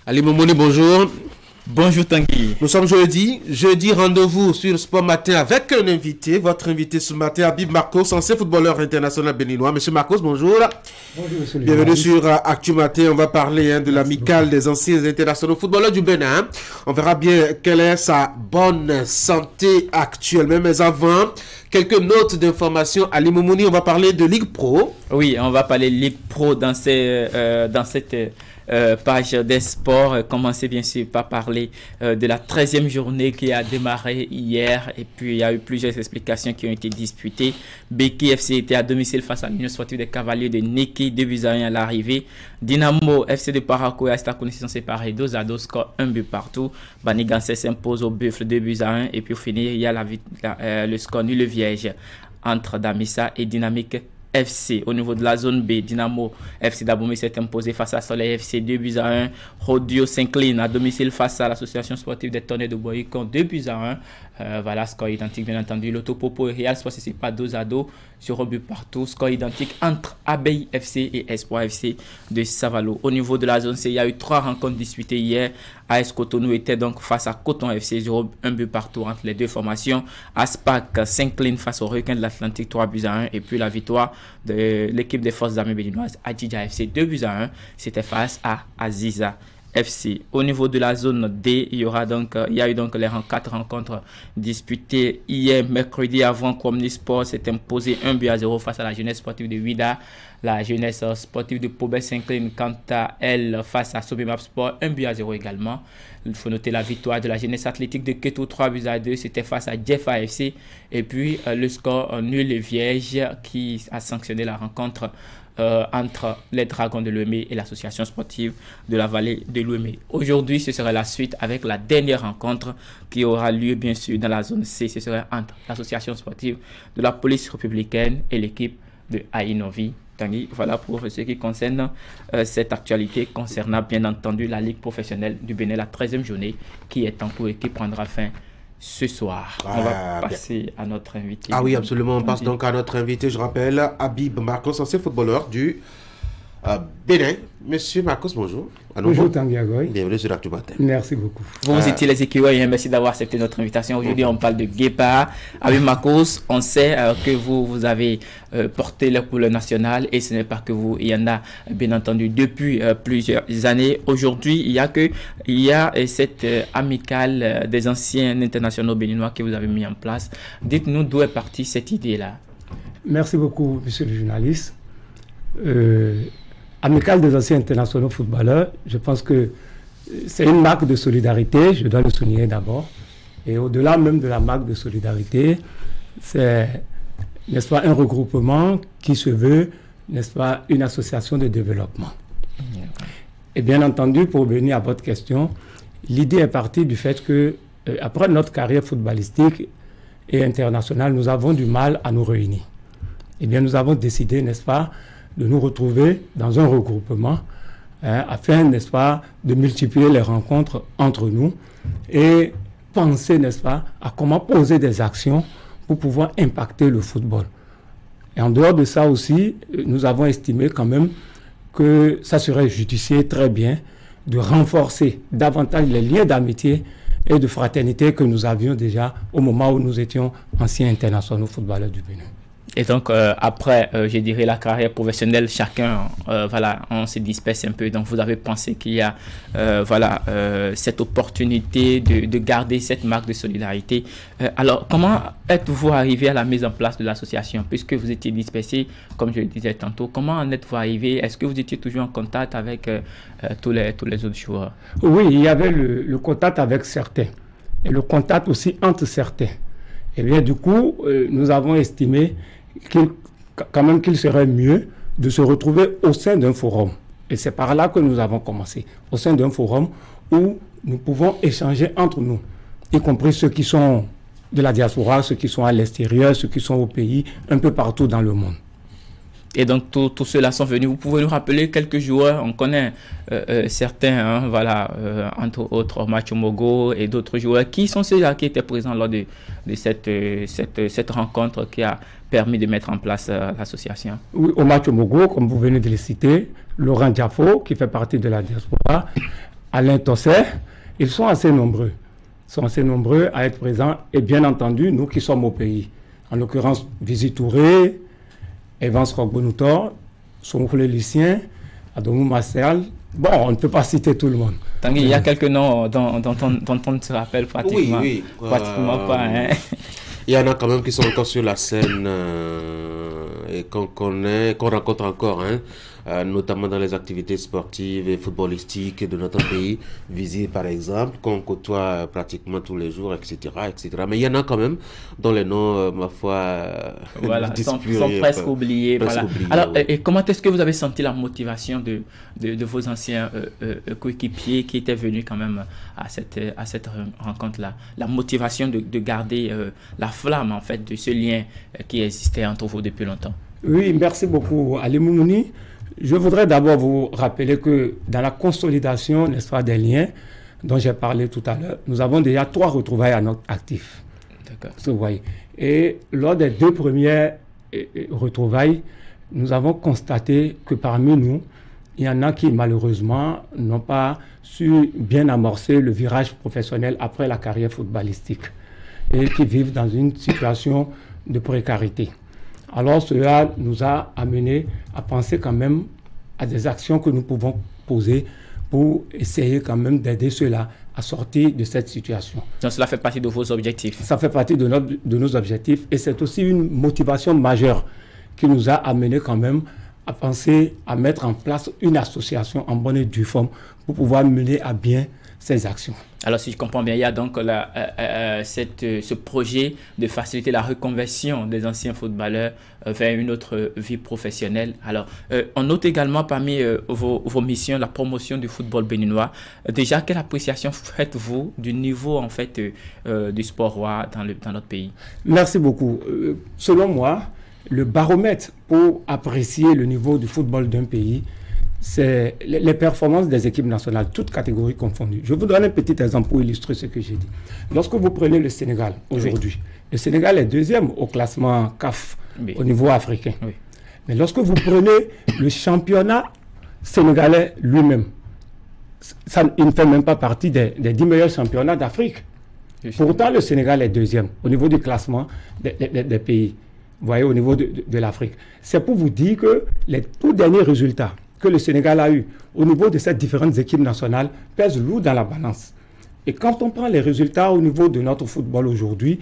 Ali Momoni, bonjour. Bonjour Tanguy. Nous sommes jeudi. Jeudi, rendez-vous sur Sport Matin avec un invité. Votre invité ce matin, Habib Marcos, ancien footballeur international béninois. Monsieur Marcos, bonjour. Bonjour, monsieur le Bienvenue journaliste. sur Actu Matin. On va parler de l'amicale des anciens internationaux footballeurs du Bénin. On verra bien quelle est sa bonne santé actuellement. Mais avant, quelques notes d'information. Ali Momoni, on va parler de Ligue Pro. Oui, on va parler Ligue Pro dans cette page des sports. Commencer bien sûr par parler de la 13e journée qui a démarré hier. Et puis il y a eu plusieurs explications qui ont été disputées. Beki FC était à domicile face à l'Union sportive des Cavaliers de Neki, 2-1 à l'arrivée. Dynamo FC de Paracoya est à connaissance séparée 2-2, score 1 but partout. Banigansé s'impose au Buffle 2-1. Et puis au final, il y a le score nul vierge entre Damissa et Dynamique FC. Au niveau de la zone B, Dynamo FC d'Abomey s'est imposé face à Soleil FC 2-1. Rodio s'incline à domicile face à l'association sportive des Tonnerres de Boycon 2-1. Voilà, score identique bien entendu. L'Autopopo et Real Sport c'est pas 2-2 sur un but partout. Score identique entre Abeille FC et Espoir FC de Savalo. Au niveau de la zone C, il y a eu 3 rencontres disputées hier. AS Cotonou était donc face à Coton FC, 1 but partout entre les deux formations. Aspac s'incline face au Requin de l'Atlantique 3-1. Et puis la victoire de l'équipe des forces armées béninoises Adjidja FC 2-1. C'était face à Aziza FC. Au niveau de la zone D, il y a eu donc les 4 rencontres disputées hier mercredi avant qu'Omnisport s'est imposé 1-0 face à la jeunesse sportive de Ouida. La jeunesse sportive de Pobet s'incline quant à elle face à Sobimap Sport 1-0 également. Il faut noter la victoire de la jeunesse athlétique de Keto 3-2, c'était face à Jeffa FC. Et puis le score nul vierge qui a sanctionné la rencontre entre les Dragons de Lomé et l'association sportive de la vallée de Lomé. Aujourd'hui, ce sera la suite avec la dernière rencontre qui aura lieu bien sûr dans la zone C. Ce sera entre l'association sportive de la police républicaine et l'équipe de Aïnovi. Tanguy, voilà pour ce qui concerne cette actualité concernant bien entendu la Ligue professionnelle du Bénin, la 13e journée qui est en cours et qui prendra fin ce soir. On va passer à notre invité. Ah oui, absolument. On passe donc à notre invité. Je rappelle, Habib Marcos, ancien footballeur du Bénin. Monsieur Marcos, bonjour. Bonjour Tanguy Agoy. Bienvenue sur Actu Matin. Merci beaucoup. Vous étiez les écureuils, merci d'avoir accepté notre invitation. Aujourd'hui, on parle de Guépard. Habib Marcos, on sait que vous avez porté le couleur national et ce n'est pas que vous. Il y en a bien entendu depuis plusieurs années. Aujourd'hui, il y a cette amicale des anciens internationaux béninois que vous avez mis en place. Dites-nous d'où est partie cette idée-là. Merci beaucoup, monsieur le journaliste. Amicale des anciens internationaux footballeurs, je pense que c'est une marque de solidarité, je dois le souligner d'abord. Et au-delà même de la marque de solidarité, c'est, n'est-ce pas, un regroupement qui se veut, n'est-ce pas, une association de développement. Et bien entendu, pour venir à votre question, l'idée est partie du fait que, après notre carrière footballistique et internationale, nous avons du mal à nous réunir. Eh bien, nous avons décidé, n'est-ce pas, de nous retrouver dans un regroupement afin, n'est-ce pas, de multiplier les rencontres entre nous et penser, n'est-ce pas, à comment poser des actions pour pouvoir impacter le football. Et en dehors de ça aussi, nous avons estimé quand même que ça serait judicieux très bien de renforcer davantage les liens d'amitié et de fraternité que nous avions déjà au moment où nous étions anciens internationaux footballeurs du Bénin. Et donc, après, je dirais, la carrière professionnelle, chacun, voilà, on se disperse un peu. Donc, vous avez pensé qu'il y a, voilà, cette opportunité de garder cette marque de solidarité. Alors, comment êtes-vous arrivé à la mise en place de l'association? Puisque vous étiez dispersé, comme je le disais tantôt, comment en êtes-vous arrivé? Est-ce que vous étiez toujours en contact avec tous les autres joueurs? Oui, il y avait le contact avec certains. Et le contact aussi entre certains. Et bien, du coup, nous avons estimé qu'il serait mieux de se retrouver au sein d'un forum. Et c'est par là que nous avons commencé, au sein d'un forum où nous pouvons échanger entre nous, y compris ceux qui sont de la diaspora, ceux qui sont à l'extérieur, ceux qui sont au pays, un peu partout dans le monde. Et donc, tous ceux-là sont venus. Vous pouvez nous rappeler quelques joueurs? On connaît certains, hein, voilà, entre autres Macho Mogo et d'autres joueurs. Qui sont ceux-là qui étaient présents lors de cette rencontre qui a permis de mettre en place l'association? Oui, au Macho Mogo, comme vous venez de le citer, Laurent Diafo, qui fait partie de la diaspora, Alain Tosset, ils sont assez nombreux. Ils sont assez nombreux à être présents. Et bien entendu, nous qui sommes au pays, en l'occurrence, Visi Touré, Evans Rogbonoutor, Sonkoulé Lucien, Adomou Marcel. Bon, on ne peut pas citer tout le monde. Tanguy, il y a quelques noms dont on ne se rappelle pratiquement, pratiquement pas. Hein. Il y en a quand même qui sont encore sur la scène et qu'on connaît, qu'on rencontre encore, hein, notamment dans les activités sportives et footballistiques de notre pays, Visi par exemple, qu'on côtoie pratiquement tous les jours, etc., etc. Mais il y en a quand même dont les noms, ma foi, voilà, sont presque oubliés. Voilà. Alors, et comment est-ce que vous avez senti la motivation de vos anciens coéquipiers qui étaient venus quand même à cette rencontre-là? La motivation de garder la flamme, en fait, de ce lien qui existait entre vous depuis longtemps. Oui, merci beaucoup, Ali Moumouni. Je voudrais d'abord vous rappeler que dans la consolidation, n'est-ce pas, des liens dont j'ai parlé tout à l'heure, nous avons déjà 3 retrouvailles à notre actif. D'accord. Vous voyez. Et lors des 2 premières retrouvailles, nous avons constaté que parmi nous, il y en a qui malheureusement n'ont pas su bien amorcer le virage professionnel après la carrière footballistique et qui vivent dans une situation de précarité. Alors cela nous a amené à penser quand même à des actions que nous pouvons poser pour essayer quand même d'aider ceux-là à sortir de cette situation. Donc cela fait partie de vos objectifs? Ça fait partie de nos objectifs et c'est aussi une motivation majeure qui nous a amené quand même à penser à mettre en place une association en bonne et due forme pour pouvoir mener à bien ces actions. Alors, si je comprends bien, il y a donc ce projet de faciliter la reconversion des anciens footballeurs vers une autre vie professionnelle. Alors, on note également parmi vos missions la promotion du football béninois. Déjà, quelle appréciation faites-vous du niveau en fait du sport roi dans notre pays? Merci beaucoup. Selon moi, le baromètre pour apprécier le niveau du football d'un pays, c'est les performances des équipes nationales, toutes catégories confondues. Je vous donne un petit exemple pour illustrer ce que j'ai dit. Lorsque vous prenez le Sénégal aujourd'hui, le Sénégal est 2e au classement CAF au niveau africain. Oui. Mais lorsque vous prenez le championnat sénégalais lui-même, il ne fait même pas partie des 10 meilleurs championnats d'Afrique. Pourtant, le Sénégal est 2e au niveau du classement des pays, vous voyez, au niveau de l'Afrique. C'est pour vous dire que les tout derniers résultats que le Sénégal a eu au niveau de ces différentes équipes nationales pèsent lourd dans la balance. Et quand on prend les résultats au niveau de notre football aujourd'hui,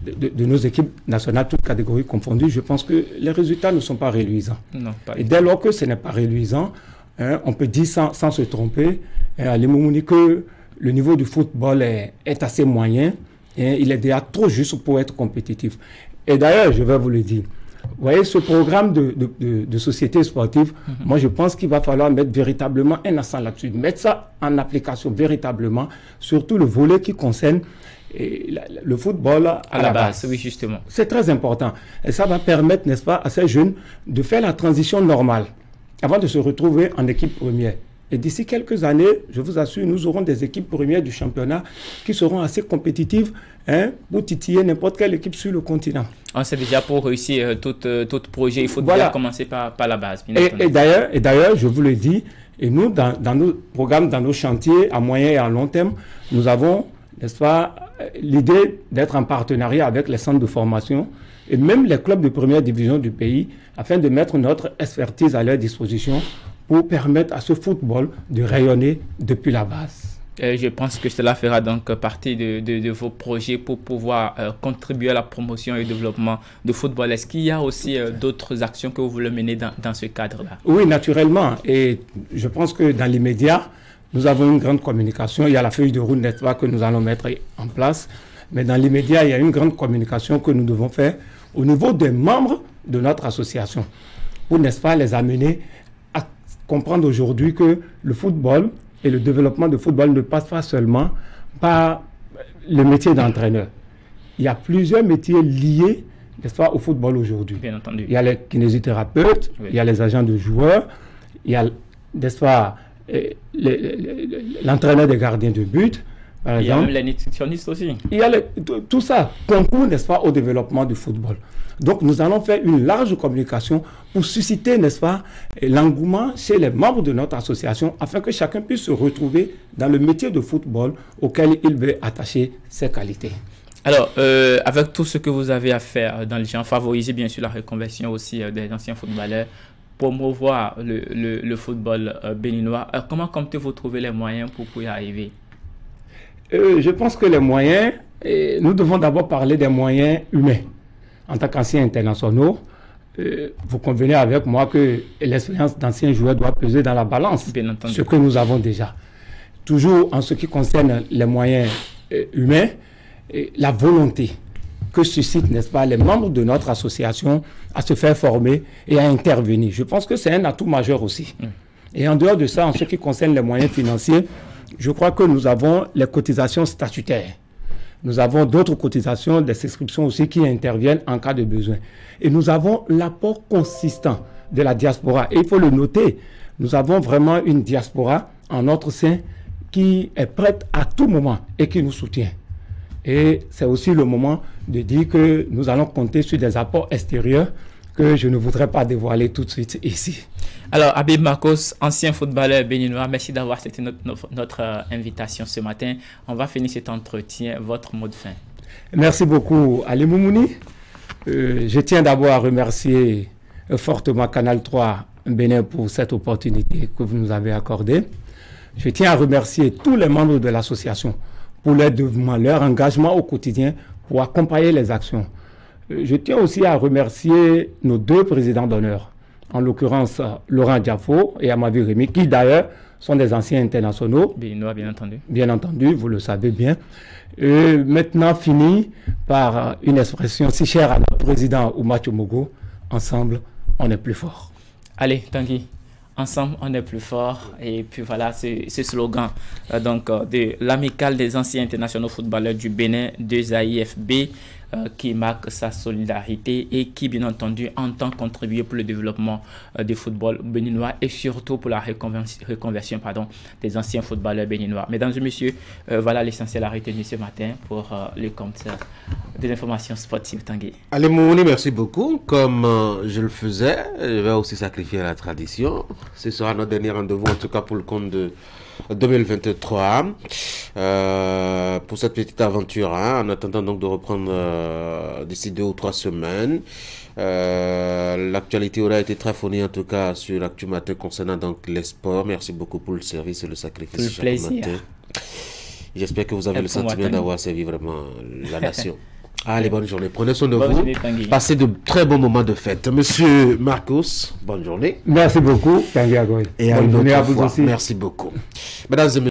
de nos équipes nationales, toutes catégories confondues, je pense que les résultats ne sont pas réluisants. Non, pas. Et dès lors que ce n'est pas réluisant, hein, on peut dire sans se tromper, à l'Imouni, que le niveau du football est assez moyen, et il est déjà trop juste pour être compétitif. Et d'ailleurs, je vais vous le dire, vous voyez, ce programme de société sportive, moi je pense qu'il va falloir mettre véritablement un accent là-dessus, mettre ça en application véritablement, surtout le volet qui concerne le football à la base. Oui, justement. C'est très important. Et ça va permettre, n'est-ce pas, à ces jeunes de faire la transition normale avant de se retrouver en équipe première. Et d'ici quelques années, je vous assure, nous aurons des équipes premières du championnat qui seront assez compétitives, hein, pour titiller n'importe quelle équipe sur le continent. On sait déjà, pour réussir tout projet, il faut déjà commencer par la base. Et d'ailleurs, je vous le dis, et nous, dans nos programmes, dans nos chantiers à moyen et à long terme, nous avons, n'est-ce pas, l'idée d'être en partenariat avec les centres de formation et même les clubs de première division du pays, afin de mettre notre expertise à leur disposition pour permettre à ce football de rayonner depuis la base. Je pense que cela fera donc partie de vos projets pour pouvoir contribuer à la promotion et au développement du football. Est-ce qu'il y a aussi d'autres actions que vous voulez mener dans ce cadre-là? Oui, naturellement. Et je pense que dans l'immédiat, nous avons une grande communication. Il y a la feuille de route, n'est-ce pas, que nous allons mettre en place. Mais dans l'immédiat, il y a une grande communication que nous devons faire au niveau des membres de notre association pour, n'est-ce pas, les amener à comprendre aujourd'hui que le football et le développement du football ne passe pas seulement par le métier d'entraîneur. Il y a plusieurs métiers liés, n'est-ce pas, au football aujourd'hui. Bien entendu. Il y a les kinésithérapeutes, oui. Il y a les agents de joueurs, il y a, n'est-ce pas, l'entraîneur des gardiens de but, par exemple. Il y a même les nutritionnistes aussi. Il y a tout ça concourt, n'est-ce pas, au développement du football. Donc, nous allons faire une large communication pour susciter, n'est-ce pas, l'engouement chez les membres de notre association afin que chacun puisse se retrouver dans le métier de football auquel il veut attacher ses qualités. Alors, avec tout ce que vous avez à faire dans le genre, favoriser bien sûr la reconversion aussi des anciens footballeurs, promouvoir le football béninois, comment comptez-vous trouver les moyens pour y arriver? Je pense que les moyens, nous devons d'abord parler des moyens humains. En tant qu'anciens internationaux, vous convenez avec moi que l'expérience d'anciens joueurs doit peser dans la balance, bien entendu, ce que nous avons déjà. Toujours en ce qui concerne les moyens humains, la volonté que suscitent, n'est-ce pas, les membres de notre association à se faire former et à intervenir. Je pense que c'est un atout majeur aussi. Et en dehors de ça, en ce qui concerne les moyens financiers, je crois que nous avons les cotisations statutaires. Nous avons d'autres cotisations, des souscriptions aussi qui interviennent en cas de besoin. Et nous avons l'apport consistant de la diaspora. Et il faut le noter, nous avons vraiment une diaspora en notre sein qui est prête à tout moment et qui nous soutient. Et c'est aussi le moment de dire que nous allons compter sur des apports extérieurs que je ne voudrais pas dévoiler tout de suite ici. Alors, Habib Marcos, ancien footballeur béninois, merci d'avoir accepté notre invitation ce matin. On va finir cet entretien. Votre mot de fin. Merci beaucoup, Ali Moumouni. Je tiens d'abord à remercier fortement Canal 3 Bénin pour cette opportunité que vous nous avez accordée. Je tiens à remercier tous les membres de l'association pour leur dévouement, leur engagement au quotidien pour accompagner les actions. Je tiens aussi à remercier nos deux présidents d'honneur, en l'occurrence Laurent Diafo et Amavi Rémy, qui d'ailleurs sont des anciens internationaux. Béninois, bien entendu. Bien entendu, vous le savez bien. Et maintenant, fini par une expression si chère à notre président Ouma Tchomogo, ensemble, on est plus fort. Allez, Tanguy, ensemble, on est plus fort. Et puis voilà, ce slogan de l'amicale des anciens internationaux footballeurs du Bénin, de AIFB, qui marque sa solidarité et qui, bien entendu, entend contribuer pour le développement du football béninois et surtout pour la reconversion des anciens footballeurs béninois. Mesdames et messieurs, voilà l'essentiel à retenir ce matin pour le compte de l'information sportive. Tanguy. Allez, Mouni, merci beaucoup. Comme je le faisais, je vais aussi sacrifier la tradition. Ce sera notre dernier rendez-vous, en tout cas pour le compte de 2023 pour cette petite aventure, en attendant donc de reprendre d'ici 2 ou 3 semaines. L'actualité aura été très fournie en tout cas sur l'Actu Matin concernant donc les sports. Merci beaucoup pour le service et le sacrifice chaque matin. J'espère que vous avez le sentiment d'avoir servi vraiment la nation. Allez, bonne journée. Prenez soin de vous. Passez de très bons moments de fête. Monsieur Marcos, bonne journée. Merci beaucoup, Tanguy Agoy. Et bonne journée à vous aussi. Merci beaucoup. Mesdames et messieurs,